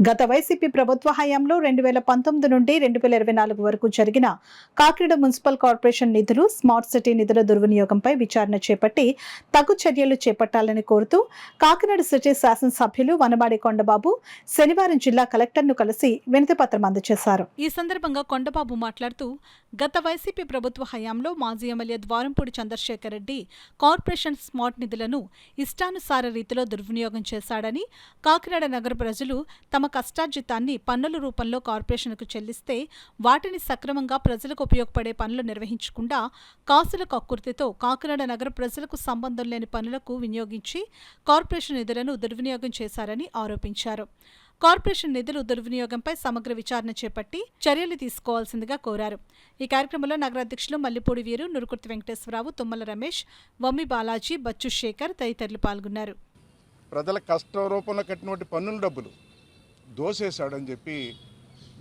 గత వైసీపీ ప్రభుత్వ హయాంలో 2019 నుండి 2024 వరకు జరిగిన కాకినాడ మున్సిపల్ కార్పొరేషన్ నిధులు, స్మార్ట్ సిటీ నిధుల దుర్వినియోగంపై విచారణ చేపట్టి తగు చర్యలు చేపట్టాలని కోరుతూ కాకినాడ సిటీ శాసనసభ్యులు వనమాడి కొండబాబు శనివారం జిల్లా కలెక్టర్ను కలిసి వినతిపత్రం అందజేశారు. ఈ సందర్భంగా కొండబాబు మాట్లాడుతూ, గత వైసీపీ ప్రభుత్వ హయాంలో మాజీ MLA Dwarampudi Chandrasekhar Reddy corporation smart నిధులను ఇష్టానుసార రీతిలో దుర్వినియోగం చేశాడని, కాకినాడ నగర ప్రజలు తమ కష్టార్జితాన్ని పన్నుల రూపంలో కార్పొరేషన్కు చెల్లిస్తే వాటిని సక్రమంగా ప్రజలకు ఉపయోగపడే పనులు నిర్వహించకుండా కాసుల కక్కుర్తితో కాకినాడ నగర ప్రజలకు సంబంధం లేని పనులకు వినియోగించి కార్పొరేషన్ నిధులను దుర్వినియోగం చేశారని ఆరోపించారు. కార్పొరేషన్ నిధులు దుర్వినియోగంపై సమగ్ర విచారణ చేపట్టి చర్యలు తీసుకోవాల్సిందిగా కోరారు. ఈ కార్యక్రమంలో నగరాధ్యక్షులు మల్లిపూడి వీరు, నురుకుర్తి వెంకటేశ్వరరావు, తుమ్మల రమేష్, వమ్మి బాలాజీ, బచ్చు శేఖర్ తదితరులు పాల్గొన్నారు. ప్రజల కష్ట రూపంలో కట్టినటువంటి పన్నుల డబ్బులు దోసేశాడని చెప్పి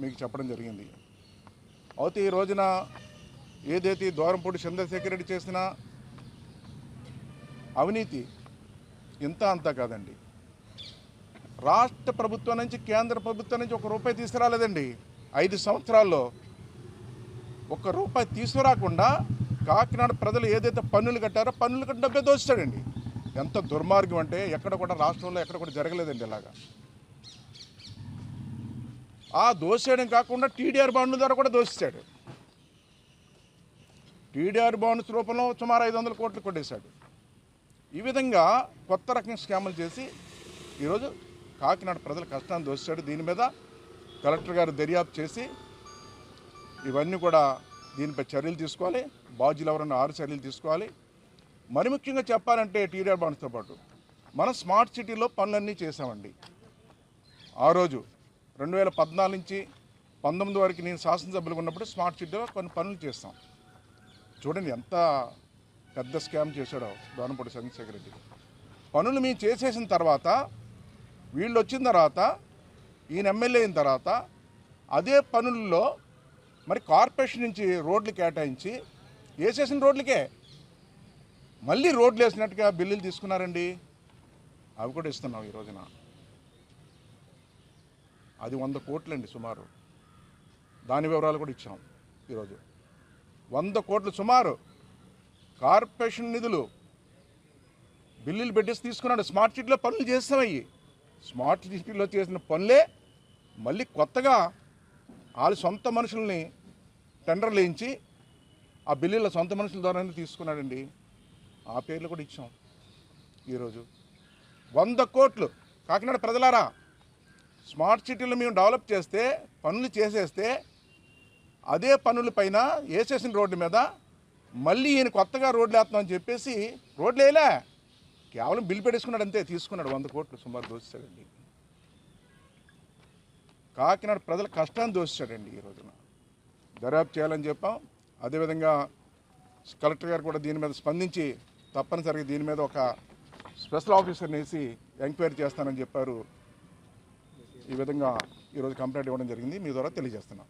మీకు చెప్పడం జరిగింది. అయితే ఈ రోజున ఏదైతే ద్వారంపూడి చంద్రశేఖర్ రెడ్డి చేసిన అవినీతి ఇంత అంతా కాదండి. రాష్ట్ర ప్రభుత్వం నుంచి, కేంద్ర ప్రభుత్వం నుంచి ₹1 తీసుకురాలేదండి. 5 సంవత్సరాల్లో ₹1 తీసుకురాకుండా కాకినాడ ప్రజలు ఏదైతే పన్నులు కట్టారో పన్నులు కట్టిన డబ్బే దోస్తాడండి. ఎంత దుర్మార్గం అంటే ఎక్కడ కూడా రాష్ట్రంలో ఎక్కడ కూడా జరగలేదండి ఇలాగా. ఆ దోసేయడం కాకుండా టీడీఆర్ బాండ్ల ద్వారా కూడా దోషిస్తాడు. టీడీఆర్ బాండ్స్ రూపంలో సుమారు 500 కోట్లు కొట్టేశాడు. ఈ విధంగా కొత్త రకం స్కాములు చేసి ఈరోజు కాకినాడ ప్రజల కష్టాన్ని దోషిస్తాడు. దీని మీద కలెక్టర్ గారు దర్యాప్తు చేసి ఇవన్నీ కూడా దీనిపై చర్యలు తీసుకోవాలి. బాధ్యులు ఎవరన్నా 6 చర్యలు తీసుకోవాలి. మరి ముఖ్యంగా చెప్పాలంటే టీడీఆర్ బాండ్స్తో పాటు మనం స్మార్ట్ సిటీలో పనులన్నీ చేసామండి. ఆ రోజు 2014 నుంచి 19 వరకు నేను శాసనసభ్యులుగా ఉన్నప్పుడు స్మార్ట్ సిటీలో కొన్ని పనులు చేస్తాం. చూడండి ఎంత పెద్ద స్కామ్ చేశాడో ద్వారంపూడి చంద్రశేఖర్ రెడ్డి. పనులు మేము చేసేసిన తర్వాత వీళ్ళు వచ్చిన తర్వాత ఈయన ఎమ్మెల్యే అయిన తర్వాత అదే పనుల్లో మరి కార్పొరేషన్ నుంచి రోడ్లు కేటాయించి వేసేసిన రోడ్లకే మళ్ళీ రోడ్లు వేసినట్టుగా బిల్లులు తీసుకున్నారండి. అవి కూడా ఇస్తున్నాం ఈ రోజున. అది 100 కోట్లండి సుమారు. దాని వివరాలు కూడా ఇచ్చాం ఈరోజు. 100 కోట్లు సుమారు కార్పొరేషన్ నిధులు బిల్లులు పెట్టేసి తీసుకున్నాడు. స్మార్ట్ సిటీలో పనులు చేస్తామయ్యి. స్మార్ట్ సిటీలో చేసిన పనులే మళ్ళీ కొత్తగా వాళ్ళ సొంత మనుషుల్ని టెండర్లు వేయించి ఆ బిల్లుల సొంత మనుషుల ద్వారానే తీసుకున్నాడండి. ఆ పేర్లు కూడా ఇచ్చాం ఈరోజు. 100 కోట్లు కాకినాడ ప్రజలారా, స్మార్ట్ సిటీలో మేము డెవలప్ చేస్తే పనులు చేసేస్తే అదే పనుల పైన వేసేసిన రోడ్డు మీద మళ్ళీ ఈయన కొత్తగా రోడ్లు వేస్తామని చెప్పేసి రోడ్లు వేయలే, కేవలం బిల్లు పెట్టేసుకున్నాడు అంతే. తీసుకున్నాడు 100 కోట్లు సుమారు దోస్తాడండి. కాకినాడ ప్రజల కష్టాన్ని దోస్తాడండి. ఈ రోజున దర్యాప్తు చేయాలని చెప్పాం. అదేవిధంగా కలెక్టర్ గారు కూడా దీని మీద స్పందించి తప్పనిసరిగా దీని మీద ఒక స్పెషల్ ఆఫీసర్ని వేసి ఎంక్వైరీ చేస్తానని చెప్పారు. ఈ విధంగా ఈరోజు కంప్లైంట్ ఇవ్వడం జరిగింది. మీ ద్వారా తెలియజేస్తున్నాం.